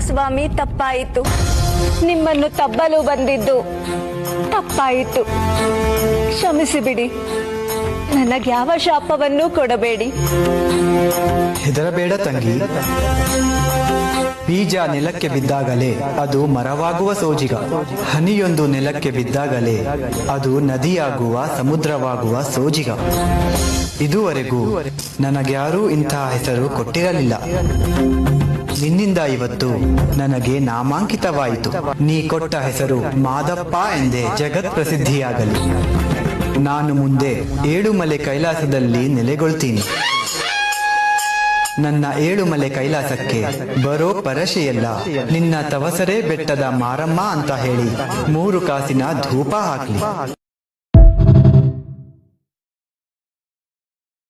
ಸ್ವಾಮಿ, ತಪ್ಪಾಯಿತು. ನಿಮ್ಮನ್ನು ತಬ್ಬಲು ಬಂದಿದ್ದು ತಪ್ಪಾಯಿತು. ಕ್ಷಮಿಸಿಬಿಡಿ. ನನಗ್ಯಾವ ಶಾಪವನ್ನೂ ಕೊಡಬೇಡಿ. ಹೆದರಬೇಡ ತಂಗಿ. ಬೀಜ ನೆಲಕ್ಕೆ ಬಿದ್ದಾಗಲೇ ಅದು ಮರವಾಗುವ ಸೋಜಿಗ. ಹನಿಯೊಂದು ನೆಲಕ್ಕೆ ಬಿದ್ದಾಗಲೇ ಅದು ನದಿಯಾಗುವ, ಸಮುದ್ರವಾಗುವ ಸೋಜಿಗ. ಇದುವರೆಗೂ ನನಗ್ಯಾರೂ ಇಂತಹ ಹೆಸರು ಕೊಟ್ಟಿರಲಿಲ್ಲ. ನಿನ್ನಿಂದ ಇವತ್ತು ನನಗೆ ನಾಮಾಂಕಿತವಾಯಿತು. ನೀ ಕೊಟ್ಟ ಹೆಸರು ಮಾದಪ್ಪ ಎಂದೇ ಜಗತ್ ಪ್ರಸಿದ್ಧಿಯಾಗಲಿ. ನಾನು ಮುಂದೆ ಏಳುಮಲೆ ಕೈಲಾಸದಲ್ಲಿ ನೆಲೆಗೊಳ್ತೀನಿ. ನನ್ನ ಏಳುಮಲೆ ಕೈಲಾಸಕ್ಕೆ ಬರೋ ಪರಶೆಯಲ್ಲ ನಿನ್ನ ತವಸರೆ ಬೆಟ್ಟದ ಮಾರಮ್ಮ ಅಂತ ಹೇಳಿ 3 ಕಾಸಿನ ಧೂಪ ಹಾಕ್ಲಿ.